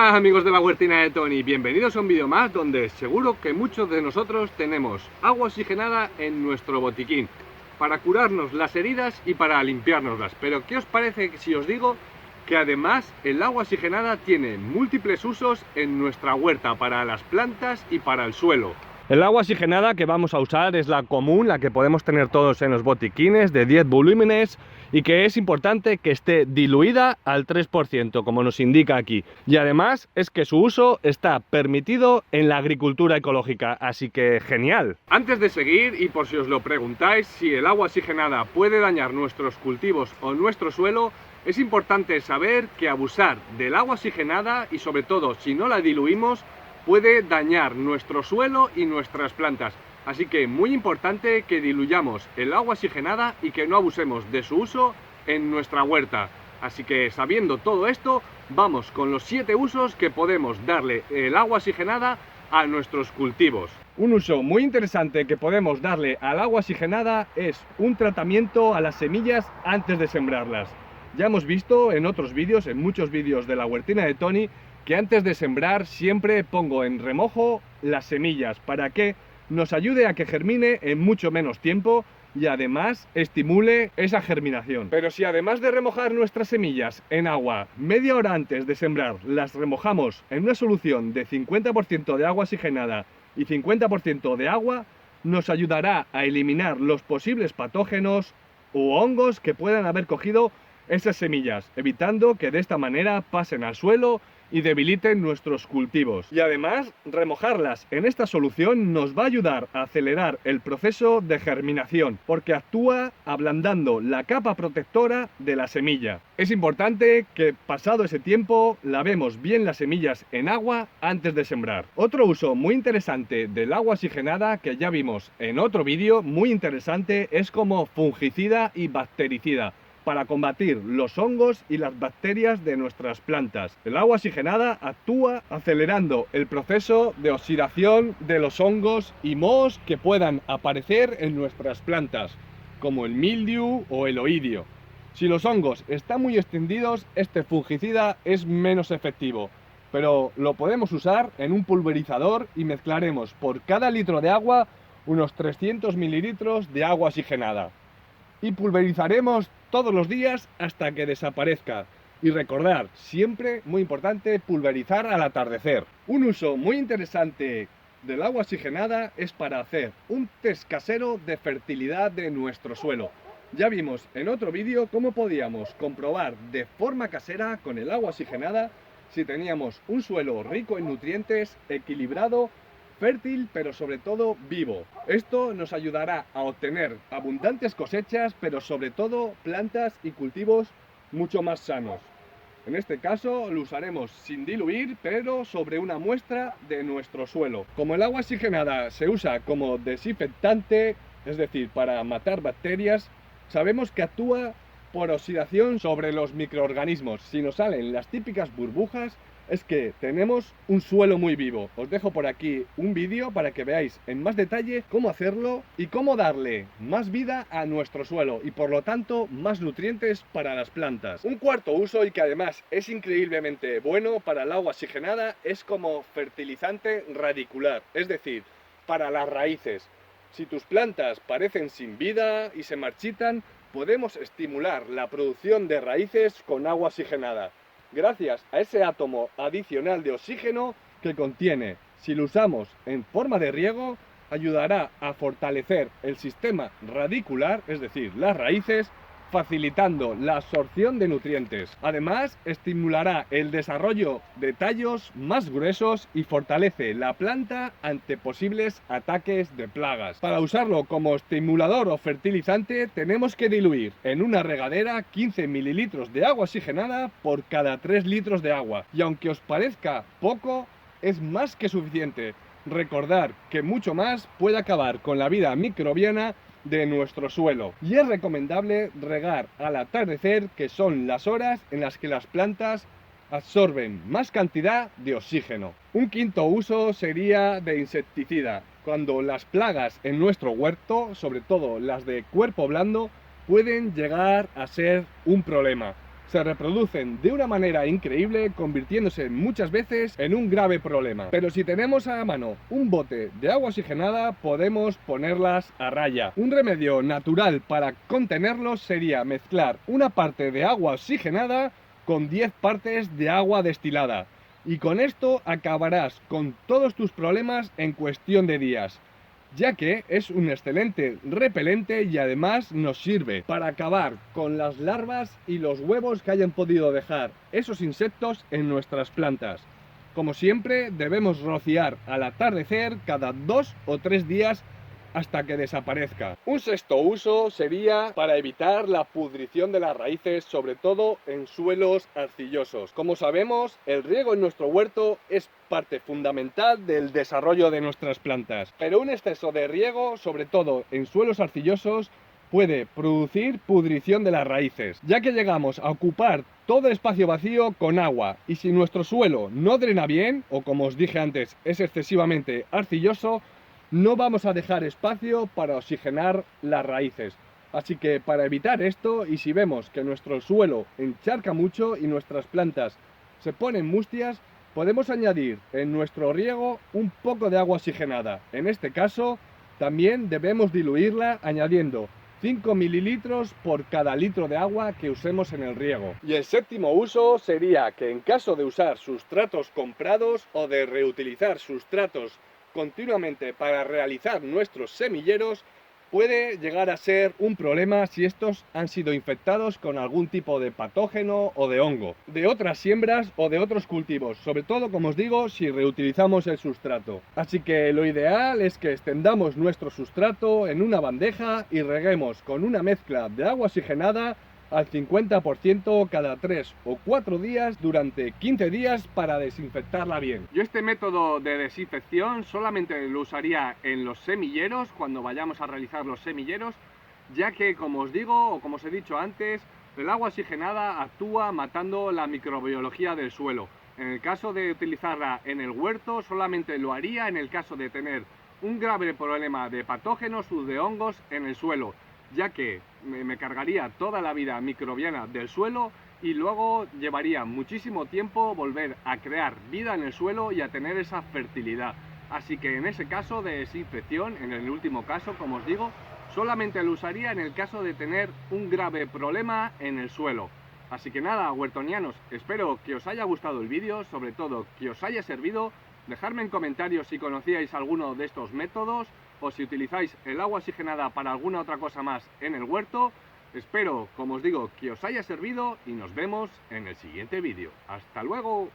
Hola amigos de la huertina de Tony, bienvenidos a un vídeo más donde seguro que muchos de nosotros tenemos agua oxigenada en nuestro botiquín para curarnos las heridas y para limpiárnoslas. Pero ¿qué os parece si os digo que además el agua oxigenada tiene múltiples usos en nuestra huerta para las plantas y para el suelo? El agua oxigenada que vamos a usar es la común, la que podemos tener todos en los botiquines de 10 volúmenes y que es importante que esté diluida al 3%, como nos indica aquí. Y además es que su uso está permitido en la agricultura ecológica, así que genial. Antes de seguir, y por si os lo preguntáis, si el agua oxigenada puede dañar nuestros cultivos o nuestro suelo, es importante saber que abusar del agua oxigenada, y sobre todo si no la diluimos, puede dañar nuestro suelo y nuestras plantas. Así que muy importante que diluyamos el agua oxigenada y que no abusemos de su uso en nuestra huerta. Así que sabiendo todo esto, vamos con los 7 usos que podemos darle el agua oxigenada a nuestros cultivos. Un uso muy interesante que podemos darle al agua oxigenada es un tratamiento a las semillas antes de sembrarlas. Ya hemos visto en otros vídeos, en muchos vídeos de la huertina de Tony, que antes de sembrar siempre pongo en remojo las semillas para que nos ayude a que germine en mucho menos tiempo y además estimule esa germinación. Pero si además de remojar nuestras semillas en agua media hora antes de sembrar, las remojamos en una solución de 50% de agua oxigenada y 50% de agua, nos ayudará a eliminar los posibles patógenos u hongos que puedan haber cogido esas semillas, evitando que de esta manera pasen al suelo y debiliten nuestros cultivos. Y además, remojarlas en esta solución nos va a ayudar a acelerar el proceso de germinación, porque actúa ablandando la capa protectora de la semilla. Es importante que pasado ese tiempo lavemos bien las semillas en agua antes de sembrar. Otro uso muy interesante del agua oxigenada que ya vimos en otro vídeo muy interesante es como fungicida y bactericida, para combatir los hongos y las bacterias de nuestras plantas. El agua oxigenada actúa acelerando el proceso de oxidación de los hongos y mohos que puedan aparecer en nuestras plantas, como el mildiu o el oidio. Si los hongos están muy extendidos, este fungicida es menos efectivo, pero lo podemos usar en un pulverizador y mezclaremos por cada litro de agua unos 300 mililitros de agua oxigenada. Y pulverizaremos todos los días hasta que desaparezca. Y recordar, siempre muy importante, pulverizar al atardecer. Un uso muy interesante del agua oxigenada es para hacer un test casero de fertilidad de nuestro suelo. Ya vimos en otro vídeo cómo podíamos comprobar de forma casera con el agua oxigenada si teníamos un suelo rico en nutrientes, equilibrado, fértil, pero sobre todo vivo. Esto nos ayudará a obtener abundantes cosechas, pero sobre todo plantas y cultivos mucho más sanos. En este caso lo usaremos sin diluir, pero sobre una muestra de nuestro suelo. Como el agua oxigenada se usa como desinfectante, es decir, para matar bacterias, sabemos que actúa por oxidación sobre los microorganismos. Si nos salen las típicas burbujas, es que tenemos un suelo muy vivo. Os dejo por aquí un vídeo para que veáis en más detalle cómo hacerlo y cómo darle más vida a nuestro suelo y por lo tanto más nutrientes para las plantas. Un cuarto uso, y que además es increíblemente bueno para el agua oxigenada, es como fertilizante radicular, es decir, para las raíces. Si tus plantas parecen sin vida y se marchitan, podemos estimular la producción de raíces con agua oxigenada, gracias a ese átomo adicional de oxígeno que contiene. Si lo usamos en forma de riego, ayudará a fortalecer el sistema radicular, es decir, las raíces, facilitando la absorción de nutrientes. Además, estimulará el desarrollo de tallos más gruesos y fortalece la planta ante posibles ataques de plagas. Para usarlo como estimulador o fertilizante, tenemos que diluir en una regadera 15 mililitros de agua oxigenada por cada 3 litros de agua. Y aunque os parezca poco, es más que suficiente. Recordar que mucho más puede acabar con la vida microbiana de nuestro suelo, y es recomendable regar al atardecer, que son las horas en las que las plantas absorben más cantidad de oxígeno. Un quinto uso sería de insecticida, cuando las plagas en nuestro huerto, sobre todo las de cuerpo blando, pueden llegar a ser un problema. se reproducen de una manera increíble, convirtiéndose muchas veces en un grave problema. Pero si tenemos a mano un bote de agua oxigenada, podemos ponerlas a raya. Un remedio natural para contenerlos sería mezclar una parte de agua oxigenada con 10 partes de agua destilada. Y con esto acabarás con todos tus problemas en cuestión de días, ya que es un excelente repelente y además nos sirve para acabar con las larvas y los huevos que hayan podido dejar esos insectos en nuestras plantas. Como siempre, debemos rociar al atardecer cada 2 o 3 días hasta que desaparezca. Un sexto uso sería para evitar la pudrición de las raíces, sobre todo en suelos arcillosos. Como sabemos, el riego en nuestro huerto es parte fundamental del desarrollo de nuestras plantas, pero un exceso de riego, sobre todo en suelos arcillosos, puede producir pudrición de las raíces, ya que llegamos a ocupar todo el espacio vacío con agua, y si nuestro suelo no drena bien, o como os dije antes, es excesivamente arcilloso, no vamos a dejar espacio para oxigenar las raíces. Así que para evitar esto, y si vemos que nuestro suelo encharca mucho y nuestras plantas se ponen mustias, podemos añadir en nuestro riego un poco de agua oxigenada. En este caso, también debemos diluirla añadiendo 5 mililitros por cada litro de agua que usemos en el riego. Y el séptimo uso sería que en caso de usar sustratos comprados o de reutilizar sustratos continuamente para realizar nuestros semilleros, puede llegar a ser un problema si estos han sido infectados con algún tipo de patógeno o de hongo de otras siembras o de otros cultivos, sobre todo, como os digo, si reutilizamos el sustrato. Así que lo ideal es que extendamos nuestro sustrato en una bandeja y reguemos con una mezcla de agua oxigenada al 50% cada 3 o 4 días durante 15 días para desinfectarla bien. Yo este método de desinfección solamente lo usaría en los semilleros, cuando vayamos a realizar los semilleros, ya que, como os digo, o como os he dicho antes, el agua oxigenada actúa matando la microbiología del suelo. En el caso de utilizarla en el huerto, solamente lo haría en el caso de tener un grave problema de patógenos o de hongos en el suelo, ya que me cargaría toda la vida microbiana del suelo y luego llevaría muchísimo tiempo volver a crear vida en el suelo y a tener esa fertilidad. Así que en ese caso de desinfección, en el último caso, como os digo, solamente lo usaría en el caso de tener un grave problema en el suelo. Así que nada, huertonianos, espero que os haya gustado el vídeo, sobre todo que os haya servido. Dejadme en comentarios si conocíais alguno de estos métodos o si utilizáis el agua oxigenada para alguna otra cosa más en el huerto. Espero, como os digo, que os haya servido y nos vemos en el siguiente vídeo. ¡Hasta luego!